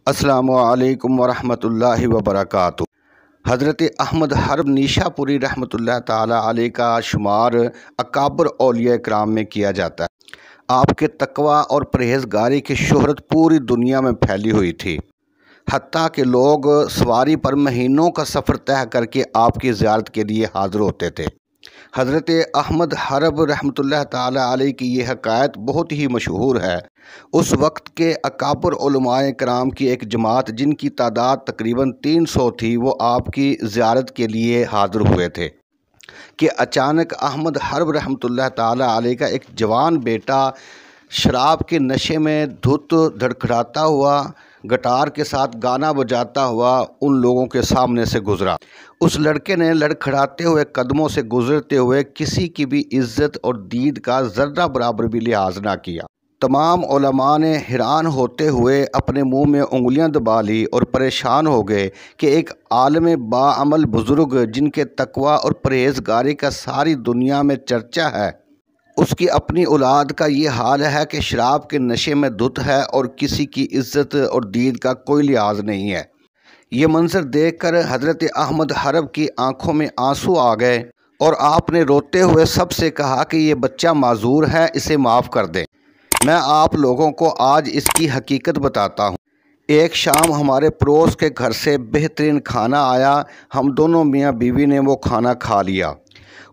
السلام علیکم ورحمۃ اللہ وبرکاتہ۔ حضرت احمد حرب نیشا پوری رحمۃ اللہ تعالی علیہ کا شمار اکابر اولیاء کرام میں کیا جاتا ہے۔ آپ کے تقوی اور پرہیزگاری کی شہرت پوری دنیا میں پھیلی ہوئی تھی، حتیٰ کہ لوگ سواری پر مہینوں کا سفر طے کر کے آپ کی زیارت کے لیے حاضر ہوتے تھے۔ حضرت احمد حرب رحمۃ اللہ تعالی علیہ کی یہ حکایت بہت ہی مشہور ہے۔ اس وقت کے اکابر علماء کرام کی ایک جماعت، جن کی تعداد تقریباً 300 تھی، وہ آپ کی زیارت کے لیے حاضر ہوئے تھے کہ اچانک احمد حرب رحمۃ اللہ تعالی علیہ کا ایک جوان بیٹا شراب کے نشے میں دھت دھڑکڑاتا ہوا، گٹار کے ساتھ گانا بجاتا ہوا ان لوگوں کے سامنے سے گزرا۔ اس لڑکے نے لڑکھڑاتے ہوئے قدموں سے گزرتے ہوئے کسی کی بھی عزت اور دید کا ذرہ برابر بھی لحاظ نہ کیا۔ تمام علماء نے حیران ہوتے ہوئے اپنے منہ میں انگلیاں دبا لی اور پریشان ہو گئے کہ ایک عالم باعمل بزرگ، جن کے تقوی اور پرہیزگاری کا ساری دنیا میں چرچا ہے، اس کی اپنی اولاد کا یہ حال ہے کہ شراب کے نشے میں دھت ہے اور کسی کی عزت اور دید کا کوئی لحاظ نہیں ہے۔ یہ منظر دیکھ کر حضرت احمد حرب کی آنکھوں میں آنسو آ گئے اور آپ نے روتے ہوئے سب سے کہا کہ یہ بچہ معذور ہے، اسے معاف کر دیں۔ میں آپ لوگوں کو آج اس کی حقیقت بتاتا ہوں۔ ایک شام ہمارے پڑوس کے گھر سے بہترین کھانا آیا، ہم دونوں میاں بیوی نے وہ کھانا کھا لیا۔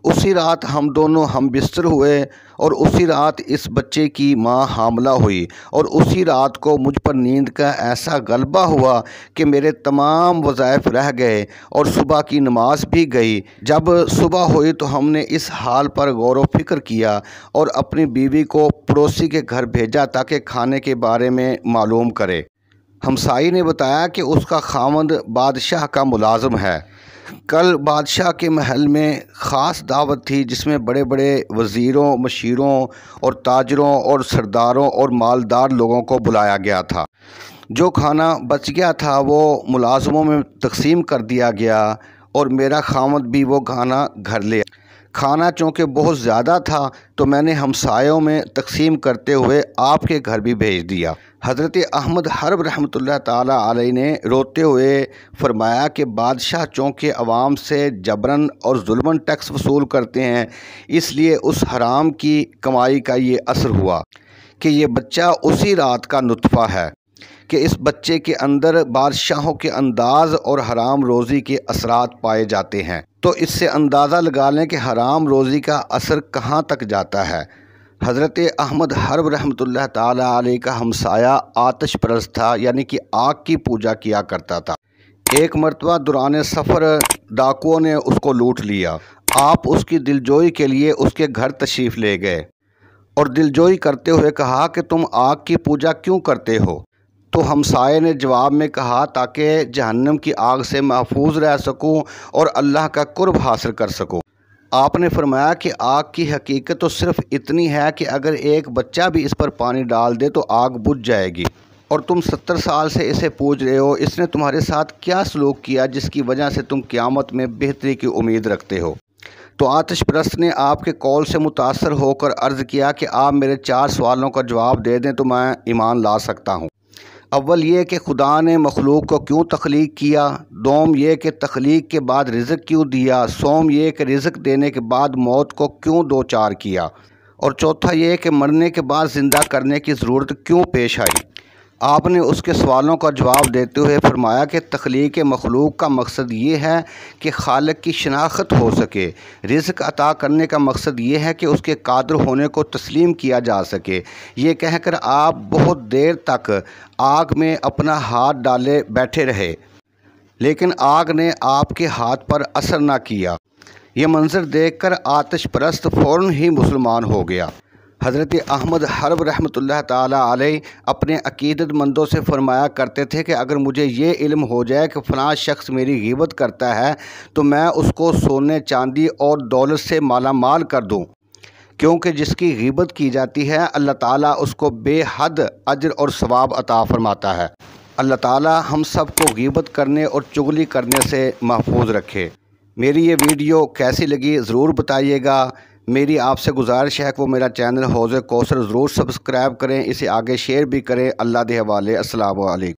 اسی رات ہم دونوں ہم بستر ہوئے اور اسی رات اس بچے کی ماں حاملہ ہوئی، اور اسی رات کو مجھ پر نیند کا ایسا غلبہ ہوا کہ میرے تمام وظائف رہ گئے اور صبح کی نماز بھی گئی۔ جب صبح ہوئی تو ہم نے اس حال پر غور و فکر کیا اور اپنی بیوی کو پڑوسی کے گھر بھیجا تاکہ کھانے کے بارے میں معلوم کرے۔ ہمسائی نے بتایا کہ اس کا خاوند بادشاہ کا ملازم ہے۔ کل بادشاہ کے محل میں خاص دعوت تھی، جس میں بڑے بڑے وزیروں، مشیروں اور تاجروں اور سرداروں اور مالدار لوگوں کو بلایا گیا تھا۔ جو کھانا بچ گیا تھا وہ ملازموں میں تقسیم کر دیا گیا اور میرا خاوند بھی وہ کھانا گھر لے آیا۔ کھانا چونکہ بہت زیادہ تھا تو میں نے ہمسایوں میں تقسیم کرتے ہوئے آپ کے گھر بھی بھیج دیا۔ حضرت احمد حرب رحمۃ اللہ تعالی علیہ نے روتے ہوئے فرمایا کہ بادشاہ چونکہ عوام سے جبراً اور ظلماً ٹیکس وصول کرتے ہیں، اس لیے اس حرام کی کمائی کا یہ اثر ہوا کہ یہ بچہ اسی رات کا نطفہ ہے کہ اس بچے کے اندر بادشاہوں کے انداز اور حرام روزی کے اثرات پائے جاتے ہیں۔ تو اس سے اندازہ لگا لیں کہ حرام روزی کا اثر کہاں تک جاتا ہے۔ حضرت احمد حرب رحمۃ اللہ تعالی علیہ کا ہمسایہ آتش پرست تھا، یعنی کہ آگ کی پوجا کیا کرتا تھا۔ ایک مرتبہ دوران سفر ڈاکوؤں نے اس کو لوٹ لیا۔ آپ اس کی دلجوئی کے لیے اس کے گھر تشریف لے گئے اور دلجوئی کرتے ہوئے کہا کہ تم آگ کی پوجا کیوں کرتے ہو؟ تو ہمسائے نے جواب میں کہا تاکہ جہنم کی آگ سے محفوظ رہ سکوں اور اللہ کا قرب حاصل کر سکوں۔ آپ نے فرمایا کہ آگ کی حقیقت تو صرف اتنی ہے کہ اگر ایک بچہ بھی اس پر پانی ڈال دے تو آگ بجھ جائے گی، اور تم 70 سال سے اسے پوج رہے ہو۔ اس نے تمہارے ساتھ کیا سلوک کیا جس کی وجہ سے تم قیامت میں بہتری کی امید رکھتے ہو؟ تو آتش پرست نے آپ کے قول سے متاثر ہو کر عرض کیا کہ آپ میرے 4 سوالوں کا جواب دے دیں تو میں ایمان لا سکتا ہوں۔ اول یہ کہ خدا نے مخلوق کو کیوں تخلیق کیا، دوم یہ کہ تخلیق کے بعد رزق کیوں دیا، سوم یہ کہ رزق دینے کے بعد موت کو کیوں دوچار کیا، اور چوتھا یہ کہ مرنے کے بعد زندہ کرنے کی ضرورت کیوں پیش آئی۔ آپ نے اس کے سوالوں کا جواب دیتے ہوئے فرمایا کہ تخلیق مخلوق کا مقصد یہ ہے کہ خالق کی شناخت ہو سکے، رزق عطا کرنے کا مقصد یہ ہے کہ اس کے قادر ہونے کو تسلیم کیا جا سکے۔ یہ کہہ کر آپ بہت دیر تک آگ میں اپنا ہاتھ ڈالے بیٹھے رہے، لیکن آگ نے آپ کے ہاتھ پر اثر نہ کیا۔ یہ منظر دیکھ کر آتش پرست فوراً ہی مسلمان ہو گیا۔ حضرت احمد حرب رحمۃ اللہ تعالی علیہ اپنے عقیدت مندوں سے فرمایا کرتے تھے کہ اگر مجھے یہ علم ہو جائے کہ فلاں شخص میری غیبت کرتا ہے تو میں اس کو سونے چاندی اور دولت سے مالا مال کر دوں، کیونکہ جس کی غیبت کی جاتی ہے اللہ تعالیٰ اس کو بے حد اجر اور ثواب عطا فرماتا ہے۔ اللہ تعالیٰ ہم سب کو غیبت کرنے اور چغلی کرنے سے محفوظ رکھے۔ میری یہ ویڈیو کیسی لگی ضرور بتائیے گا۔ میری آپ سے گزارش ہے کہ وہ میرا چینل حوض کوثر ضرور سبسکرائب کریں، اسے آگے شیئر بھی کریں۔ اللہ دے حوالے، السلام علیکم۔